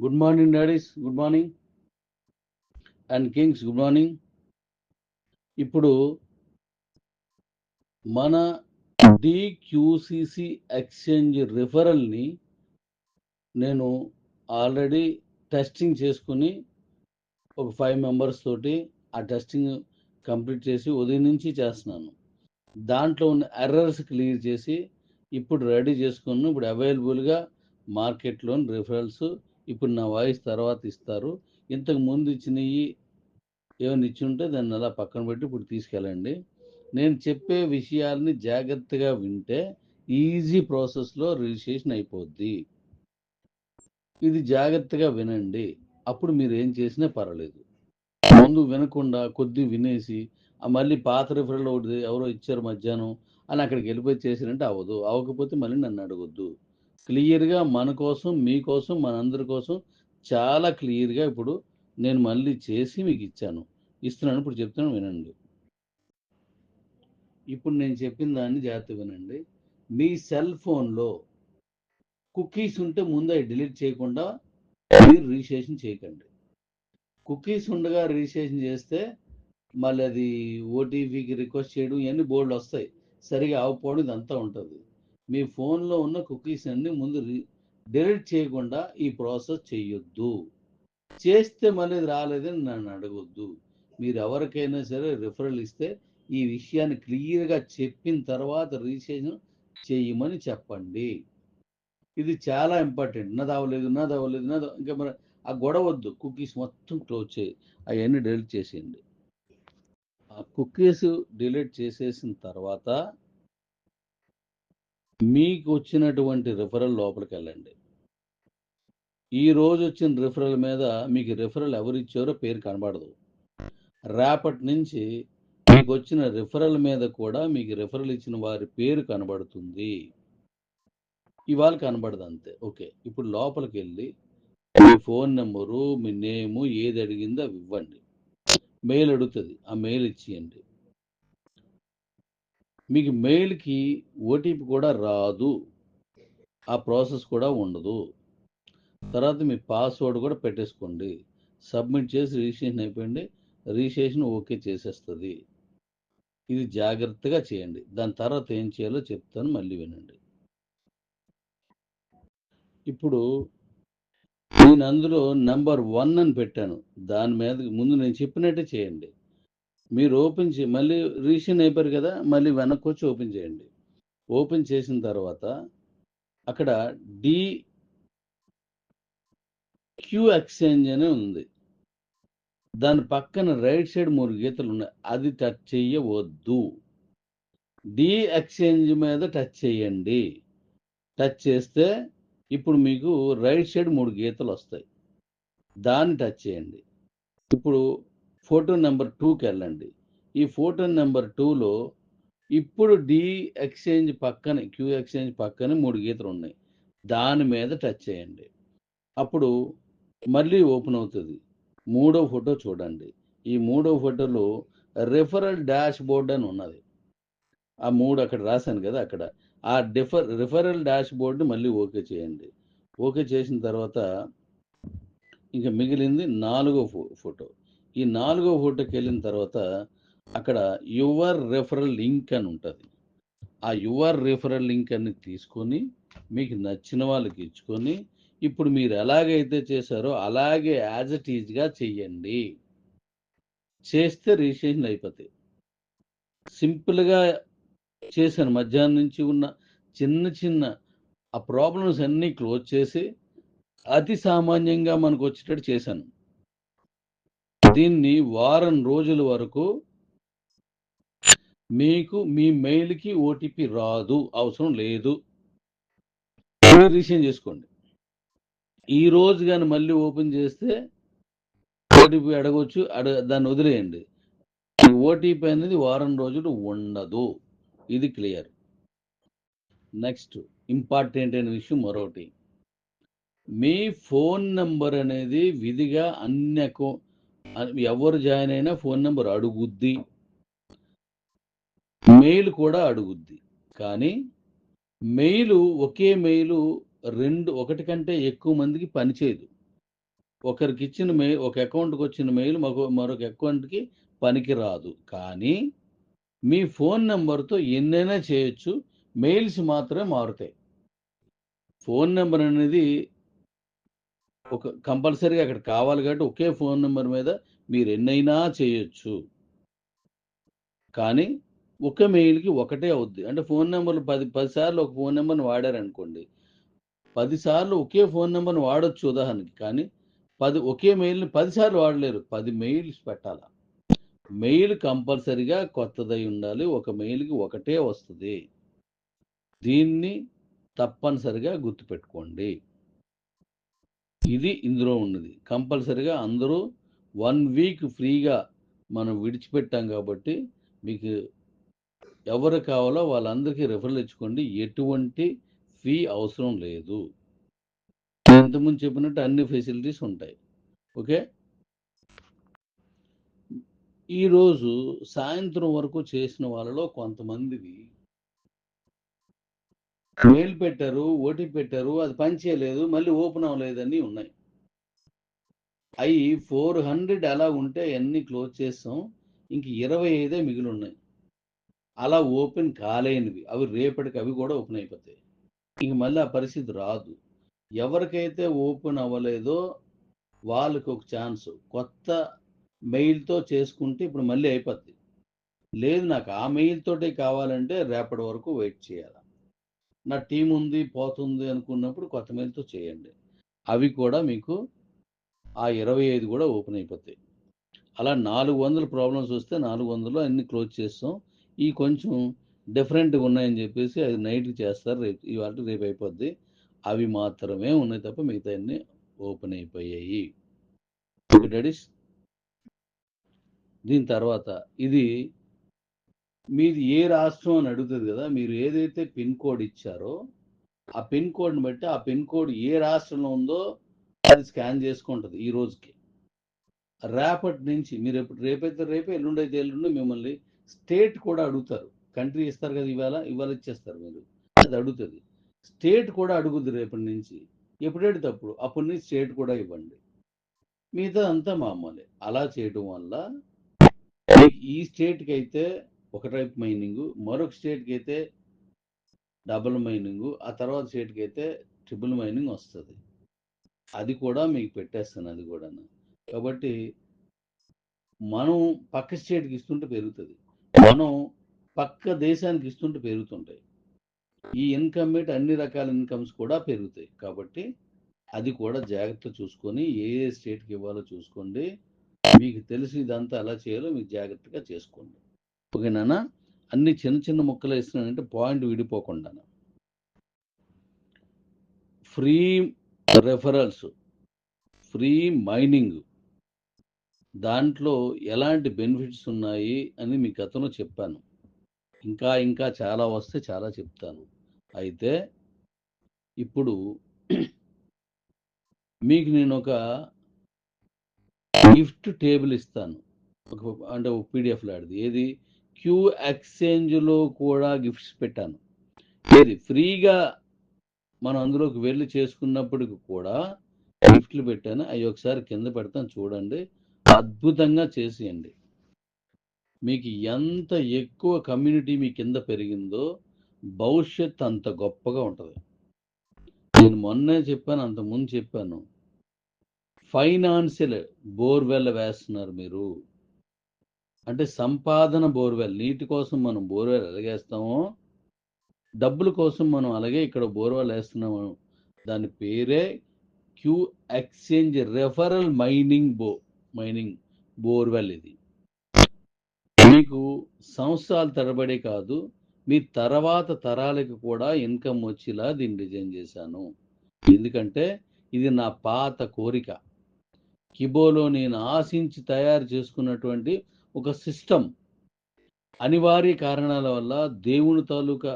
Good morning daddy's, good morning and Kings, good morning. ఇప్పుడు మన డిక్యూసిసి exchange రిఫరల్ని నేను already testing చేసుకుని ఒక 5 మెంబర్స్ తోటి ఆ టెస్టింగ్ కంప్లీట్ చేసి ఉదయం నుంచి చేస్తున్నాను. దాంట్లో ఉన్న ఎర్రర్స్ క్లియర్ చేసి ఇప్పుడు రెడీ చేసుకున్నాను. ఇప్పుడు అవైలబుల్గా మార్కెట్లోని రిఫరల్స్ ఇప్పుడు నా వాయిస్ తర్వాత ఇస్తారు. ఇంతకు ముందు ఇచ్చినవి ఏమైనా ఇచ్చి ఉంటే దాన్ని అలా పక్కన పెట్టి ఇప్పుడు తీసుకెళ్ళండి. నేను చెప్పే విషయాల్ని జాగ్రత్తగా వింటే ఈజీ ప్రాసెస్లో రిజిస్ట్రేషన్ అయిపోద్ది. ఇది జాగ్రత్తగా వినండి, అప్పుడు మీరు ఏం చేసినా పర్వాలేదు. ముందు వినకుండా కొద్ది వినేసి మళ్ళీ పాత రిఫరల్ ఒకటి ఎవరో ఇచ్చారు మధ్యాహ్నం అని అక్కడికి వెళ్ళిపోయి చేసినంటే అవ్వదు. అవ్వకపోతే మళ్ళీ నన్ను అడగొద్దు. క్లియర్గా మన కోసం, మీకోసం, మనందరి కోసం చాలా క్లియర్గా ఇప్పుడు నేను మళ్ళీ చేసి మీకు ఇస్తున్నాను. ఇప్పుడు చెప్తున్నాను, వినండి. ఇప్పుడు నేను చెప్పిన దాన్ని జాగ్రత్తగా వినండి. మీ సెల్ ఫోన్లో కుకీస్ ఉంటే ముందు అవి డిలీట్ చేయకుండా మీరు రిజిస్ట్రేషన్ చేయకండి. కుకీస్ ఉండగా రిజిస్ట్రేషన్ చేస్తే మళ్ళీ అది ఓటీపీకి రిక్వెస్ట్ చేయడం ఇవన్నీ బోర్డులు వస్తాయి, సరిగా అవ్వకపోవడం ఇదంతా ఉంటుంది. మీ ఫోన్లో ఉన్న కుకీస్ అన్ని ముందు డిలీట్ చేయకుండా ఈ ప్రాసెస్ చేయొద్దు. చేస్తే మళ్ళీ రాలేదని నన్ను అడగొద్దు. మీరు ఎవరికైనా సరే రిఫరల్ ఇస్తే ఈ విషయాన్ని క్లియర్గా చెప్పిన తర్వాత రిజిస్ట్రేషన్ చేయమని చెప్పండి. ఇది చాలా ఇంపార్టెంట్. నాది అవ్వలేదు ఇంకా మరి ఆ గొడవ వద్దు. కుకీస్ మొత్తం క్లోజ్ చేయి, అవన్నీ డిలీట్ చేసేయండి. ఆ కుకీస్ డిలీట్ చేసేసిన తర్వాత మీకు వచ్చినటువంటి రిఫరల్ లోపలికి వెళ్ళండి. ఈ రోజు వచ్చిన రిఫరల్ మీద మీకు రిఫరల్ ఎవరు ఇచ్చారో పేరు కనబడదు. రేపటి నుంచి మీకు వచ్చిన రిఫరల్ మీద కూడా మీకు రిఫరల్ ఇచ్చిన వారి పేరు కనబడుతుంది. ఇవాళ కనబడదు అంతే. ఓకే, ఇప్పుడు లోపలికి వెళ్ళి మీ ఫోన్ నెంబరు, మీ నేము ఏది అడిగిందో అవి ఇవ్వండి. మెయిల్ అడుగుతుంది, ఆ మెయిల్ ఇచ్చేయండి. మీకు మెయిల్కి ఓటీపీ కూడా రాదు, ఆ ప్రాసెస్ కూడా ఉండదు. తర్వాత మీ పాస్వర్డ్ కూడా పెట్టేసుకోండి. సబ్మిట్ చేసి రిజిస్ట్రేషన్ అయిపోయింది. రిజిస్ట్రేషన్ ఓకే చేసేస్తుంది. ఇది జాగ్రత్తగా చేయండి. దాని తర్వాత ఏం చేయాలో చెప్తాను, మళ్ళీ వినండి. ఇప్పుడు నేను అందులో నెంబర్ 1 అని పెట్టాను. దాని మీద ముందు నేను చెప్పినట్టే చేయండి. మీరు ఓపెన్ మళ్ళీ రిజిస్ట్రేషన్ అయిపోయారు కదా, మళ్ళీ వెనక్కి వచ్చి ఓపెన్ చేయండి. ఓపెన్ చేసిన తర్వాత అక్కడ క్యూ ఎక్స్చేంజ్ అని ఉంది. దాని పక్కన రైట్ సైడ్ 3 గీతలు ఉన్నాయి, అది టచ్ చేయవద్దు. ఎక్స్చేంజ్ మీద టచ్ చేయండి. టచ్ చేస్తే ఇప్పుడు మీకు రైట్ సైడ్ 3 గీతలు వస్తాయి, దాన్ని టచ్ చేయండి. ఇప్పుడు ఫోటో నెంబర్ 2కి వెళ్ళండి. ఈ ఫోటో నెంబర్ 2లో ఇప్పుడు ఎక్స్చేంజ్ పక్కన, క్యూ ఎక్స్చేంజ్ పక్కన 3 గీతలు ఉన్నాయి, దాని మీద టచ్ చేయండి. అప్పుడు మళ్ళీ ఓపెన్ అవుతుంది. 3వ ఫోటో చూడండి. ఈ 3వ ఫోటోలో రిఫరల్ డాష్ బోర్డ్ అని ఉన్నది. ఆ 3 అక్కడ రాశాను కదా, అక్కడ ఆ రిఫరల్ డాష్ బోర్డ్ మళ్ళీ ఓకే చేయండి. ఓకే చేసిన తర్వాత ఇంకా మిగిలింది 4వ ఫోటో. ఈ 4వ ఫోటోకి వెళ్ళిన తర్వాత అక్కడ యువర్ రిఫరల్ లింక్ అని ఉంటుంది. ఆ యువర్ రిఫరల్ లింక్ అని తీసుకొని మీకు నచ్చిన వాళ్ళకి ఇచ్చుకొని ఇప్పుడు మీరు ఎలాగైతే చేశారో అలాగే యాజ్ ఇట్ ఈజ్గా చెయ్యండి. చేస్తే రిజిస్ట్రేషన్ అయిపోతాయి. సింపుల్గా చేశాను. మధ్యాహ్నం నుంచి ఉన్న చిన్న చిన్న ఆ ప్రాబ్లమ్స్ అన్నీ క్లోజ్ చేసి అతి సామాన్యంగా మనకు వచ్చేటట్టు చేశాను. దీన్ని వారం రోజుల వరకు మీకు మీ మెయిల్కి ఓటీపీ రాదు, అవసరం లేదు. రిజిస్ట్రేషన్ చేసుకోండి. ఈ రోజు కానీ మళ్ళీ ఓపెన్ చేస్తే ఓటీపీ అడగవచ్చు, దాన్ని వదిలేయండి. ఓటీపీ అనేది వారం రోజులు ఉండదు. ఇది క్లియర్. నెక్స్ట్ ఇంపార్టెంట్ అయిన విషయం మరొకటి, మీ ఫోన్ నెంబర్ అనేది విధిగా ఎవరు జాయిన్ అయినా ఫోన్ నెంబర్ అడుగుద్ది, మెయిల్ కూడా అడుగుద్ది. కానీ ఒకే మెయిల్ ఒకటి కంటే ఎక్కువ మందికి పనిచేయదు. ఒకరికి ఇచ్చిన మెయిల్, ఒక అకౌంట్కి వచ్చిన మెయిల్ మరొక అకౌంట్కి పనికి రాదు. కానీ మీ ఫోన్ నెంబర్తో ఎన్నైనా చేయొచ్చు, మెయిల్స్ మాత్రమే మారుతాయి. ఫోన్ నెంబర్ అనేది ఒక కంపల్సరీగా అక్కడ కావాలి కాబట్టి ఒకే ఫోన్ నెంబర్ మీద మీరు ఎన్నైనా చేయొచ్చు. కానీ ఒక మెయిల్కి ఒకటే అవుద్ది. అంటే ఫోన్ నెంబర్లు 10 సార్లు ఒక ఫోన్ నెంబర్ని వాడారనుకోండి, 10 సార్లు ఒకే ఫోన్ నెంబర్ని వాడొచ్చు ఉదాహరణకి. కానీ ఒకే మెయిల్ని 10 సార్లు వాడలేరు. 10 మెయిల్స్ పెట్టాల. మెయిల్ కంపల్సరీగా కొత్తదై ఉండాలి. ఒక మెయిల్కి ఒకటే వస్తుంది. దీన్ని తప్పనిసరిగా గుర్తుపెట్టుకోండి. ఇది ఇందులో ఉన్నది. కంపల్సరీగా అందరూ 1 వీక్ ఫ్రీగా మనం విడిచిపెట్టాం కాబట్టి మీకు ఎవరు కావాలో వాళ్ళందరికీ రిఫరల్ ఇచ్చుకోండి. ఎటువంటి ఫీ అవసరం లేదు. ఇంతకుముందు చెప్పినట్టు అన్ని ఫెసిలిటీస్ ఉంటాయి. ఓకే. ఈరోజు సాయంత్రం వరకు చేసిన వాళ్ళలో కొంతమందివి మెయిల్ పెట్టారు, ఓటీపీ పెట్టారు, అది పని చేయలేదు, మళ్ళీ ఓపెన్ అవ్వలేదని ఉన్నాయి. అవి 400 అలా ఉంటే అన్నీ క్లోజ్ చేస్తాం. ఇంక 25 మిగిలి ఉన్నాయి. అలా ఓపెన్ కాలేనివి అవి రేపటికి అవి కూడా ఓపెన్ అయిపోతాయి. ఇంక మళ్ళీ ఆ పరిస్థితి రాదు. ఎవరికైతే ఓపెన్ అవ్వలేదో వాళ్ళకి ఒక ఛాన్స్. కొత్త మెయిల్తో చేసుకుంటే ఇప్పుడు మళ్ళీ అయిపోద్ది. లేదు నాకు ఆ మెయిల్ తోటే కావాలంటే రేపటి వరకు వెయిట్ చేయాలి. నా టీం ఉంది పోతుంది అనుకున్నప్పుడు కొత్త మెయిల్తో చేయండి. అవి కూడా మీకు ఆ 25 కూడా ఓపెన్ అయిపోతాయి. అలా 400 ప్రాబ్లమ్స్ వస్తే 400లో అన్ని క్లోజ్ చేస్తాం. ఈ కొంచెం డిఫరెంట్గా ఉన్నాయని చెప్పేసి అది నైట్కి చేస్తారు. ఇవాళ రేపు అయిపోద్ది. అవి మాత్రమే ఉన్నాయి తప్ప మిగతా అన్ని ఓపెన్ అయిపోయాయి. Okay daddies. దీని తర్వాత ఇది మీది ఏ రాష్ట్రం అని అడుగుతుంది కదా. మీరు ఏదైతే పిన్ కోడ్ ఇచ్చారో ఆ పిన్ కోడ్ని బట్టి ఆ పిన్ కోడ్ ఏ రాష్ట్రంలో ఉందో అది స్కాన్ చేసుకుంటుంది ఈ రోజుకి. రేపటి నుంచి మీరు రేపైతే రేపే, ఎల్లుండైతే ఎల్లుండి మిమ్మల్ని స్టేట్ కూడా అడుగుతారు. కంట్రీ ఇస్తారు కదా, ఇవాళ ఇచ్చేస్తారు మీరు, అది అడుగుతుంది. స్టేట్ కూడా అడుగుద్ది రేపటి నుంచి. ఎప్పుడైతే తప్పుడు అప్పటి నుంచి స్టేట్ కూడా ఇవ్వండి. మిగతా అంతా మామూలే. అలా చేయడం వల్ల ఈ స్టేట్కి అయితే ఒక టైప్ మైనింగ్, మరొక స్టేట్కి అయితే డబుల్ మైనింగ్, ఆ తర్వాత స్టేట్కి అయితే ట్రిపుల్ మైనింగ్ వస్తుంది. అది కూడా మీకు పెట్టేస్తాను అది కూడా. కాబట్టి మనం పక్క స్టేట్కి ఇస్తుంటే పెరుగుతుంది, మనం పక్క దేశానికి ఇస్తుంటే పెరుగుతుంటాయి. ఈ ఇన్కమ్ మీట్ అన్ని రకాల ఇన్కమ్స్ కూడా పెరుగుతాయి. కాబట్టి అది కూడా జాగ్రత్త చూసుకొని ఏ స్టేట్కి ఇవ్వాలో చూసుకోండి. మీకు తెలిసి ఇదంతా ఎలా చేయాలో మీకు జాగ్రత్తగా చేసుకోండి. ఓకేనా. అన్ని చిన్న చిన్న ముక్కలు వేస్తున్నానంటే పాయింట్ విడిపోకుండా. ఫ్రీ రెఫరల్స్, ఫ్రీ మైనింగ్, దాంట్లో ఎలాంటి బెనిఫిట్స్ ఉన్నాయి అని మీకు గతంలో చెప్పాను. ఇంకా చాలా వస్తే చాలా చెప్తాను. అయితే ఇప్పుడు మీకు నేను ఒక గిఫ్ట్ టేబుల్ ఇస్తాను. అంటే ఒక పీడిఎఫ్ లాంటిది. ఏది క్యూ ఎక్స్చేంజ్లో కూడా గిఫ్ట్స్ పెట్టాను. ఏది ఫ్రీగా మనం అందులోకి వెళ్ళి చేసుకున్నప్పటికి కూడా గిఫ్ట్లు పెట్టాను. అవి ఒకసారి కింద పెడతాను చూడండి. అద్భుతంగా చేసేయండి. మీకు ఎంత ఎక్కువ కమ్యూనిటీ మీ కింద పెరిగిందో భవిష్యత్ అంత గొప్పగా ఉంటుంది. నేను మొన్నే చెప్పాను, అంతకుముందు చెప్పాను. ఫైనాన్షియల్ బోర్వెల్ వేస్తున్నారు మీరు. అంటే సంపాదన బోర్వెల్. నీటి కోసం మనం బోర్వెల్ ఎలాగేస్తామో డబ్బుల కోసం మనం అలాగే ఇక్కడ బోర్వెల్ వేస్తున్నాము. దాని పేరే queue exchange referral mining borewell. ఇది మీకు సంవత్సరాల తరబడి కాదు, మీ తర్వాత తరాలకు కూడా ఇన్కమ్ వచ్చేలా దీన్ని డిజైన్ చేశాను. ఎందుకంటే ఇది నా పాత కోరిక. కిబోలో నేను ఆశించి తయారు చేసుకున్నటువంటి ఒక సిస్టమ్ అనివార్య కారణాల వల్ల దేవుని తాలూకా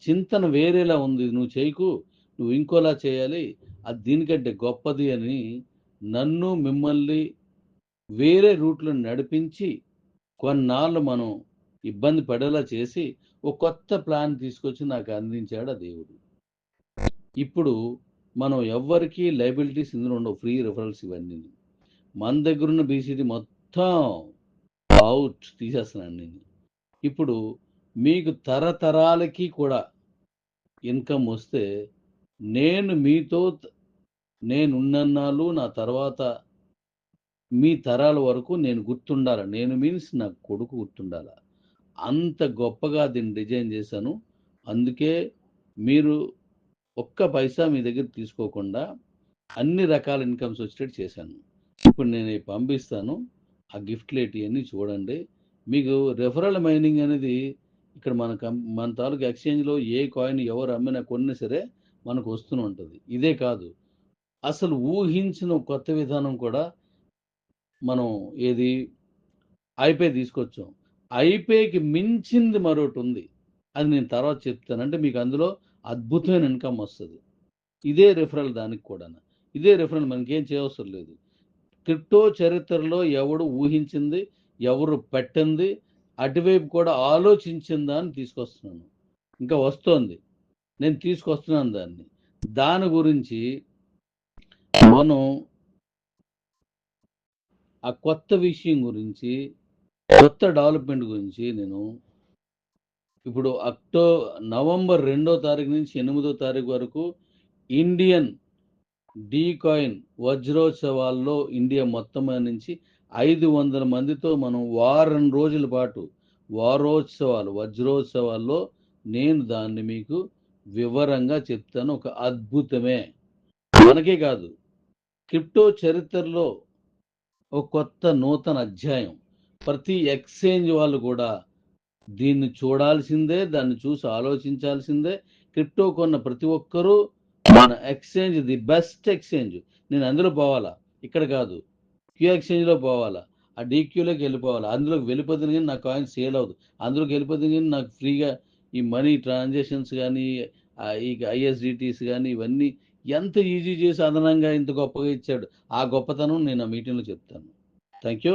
చింతన వేరేలా ఉంది. నువ్వు చేయకు, నువ్వు ఇంకోలా చేయాలి, అది దీనికంటే గొప్పది అని నన్ను మిమ్మల్ని వేరే రూట్లో నడిపించి కొన్నాళ్ళు మనం ఇబ్బంది పడేలా చేసి ఒక కొత్త ప్లాన్ తీసుకొచ్చి నాకు అందించాడు ఆ దేవుడు. ఇప్పుడు మనం ఎవ్వరికి లైబిలిటీస్ ఇందులో ఉండవు, ఫ్రీ రిఫరల్స్ ఇవన్నీ. మన దగ్గర ఉన్న బీసీటీ మొత్తం అవుట్ తీసేస్తున్నాను నేను. ఇప్పుడు మీకు తరతరాలకి కూడా ఇన్కమ్ వస్తే నేను మీతో నేనున్నన్నాళ్ళు నా తర్వాత మీ తరాల వరకు నేను గుర్తుండాల. నేను మీన్స్ నా కొడుకు గుర్తుండాల. అంత గొప్పగా దీన్ని డిజైన్ చేశాను. అందుకే మీరు ఒక్క పైసా మీ దగ్గర తీసుకోకుండా అన్ని రకాల ఇన్కమ్స్ వచ్చేటట్టు చేశాను. ఇప్పుడు నేను ఇవి పంపిస్తాను. ఆ గిఫ్ట్లు ఏంటివన్నీ చూడండి. మీకు రెఫరల్ మైనింగ్ అనేది ఇక్కడ మన తాలూకు ఎక్స్చేంజ్లో ఏ కాయిన్ ఎవరు అమ్మినా కొన్నా సరే మనకు వస్తూనే ఉంటుంది. ఇదే కాదు, అసలు ఊహించిన కొత్త విధానం కూడా మనం ఏది ఐపే తీసుకొచ్చాం. ఐపేకి మించింది మరొకటి ఉంది. అది నేను తర్వాత చెప్తాను. అంటే మీకు అందులో అద్భుతమైన ఇన్కమ్ వస్తుంది. ఇదే రిఫరల్ దానికి కూడా. ఇదే రిఫరల్, మనకేం చేయవసరం లేదు. క్రిప్టో చరిత్రలో ఎవడు ఊహించింది, ఎవరు పెట్టింది, అటువైపు కూడా ఆలోచించిందా అని తీసుకొస్తున్నాను. ఇంకా వస్తోంది, నేను తీసుకొస్తున్నాను దాన్ని. దాని గురించి మనం ఆ కొత్త విషయం గురించి, కొత్త డెవలప్మెంట్ గురించి నేను ఇప్పుడు నవంబర్ 2వ తారీఖు నుంచి 8వ తారీఖు వరకు ఇండియన్ డీ కాయిన్ వజ్రోత్సవాల్లో ఇండియా మొత్తం నుంచి 500 మందితో మనం వారం రోజుల పాటు వజ్రోత్సవాల్లో నేను దాన్ని మీకు వివరంగా చెప్తాను. ఒక అద్భుతమే. మనకే కాదు, క్రిప్టో చరిత్రలో ఒక కొత్త నూతన అధ్యాయం. ప్రతి ఎక్స్చేంజ్ వాళ్ళు కూడా దీన్ని చూడాల్సిందే, దాన్ని చూసి ఆలోచించాల్సిందే. క్రిప్టో కొన్న ప్రతి ఒక్కరూ మన ఎక్స్చేంజ్ ది బెస్ట్ ఎక్స్చేంజ్, నేను అందులో పోవాలా, ఇక్కడ కాదు, క్యూ ఎక్స్చేంజ్లో పోవాలా, ఆ డీక్యూలోకి వెళ్ళిపోవాలా. అందులోకి వెళ్ళిపోతుంది కానీ నాకు కాయిన్ సేల్ అవ్వదు. అందులోకి వెళ్ళిపోతుంది కానీ నాకు ఫ్రీగా ఈ మనీ ట్రాన్సాక్షన్స్ కానీ ఈ ఐఎస్డిటీస్ కానీ ఇవన్నీ ఎంత ఈజీ చేసి అదనంగా ఇంత గొప్పగా ఇచ్చాడు. ఆ గొప్పతనం నేను ఆ మీటింగ్లో చెప్తాను. Thank you.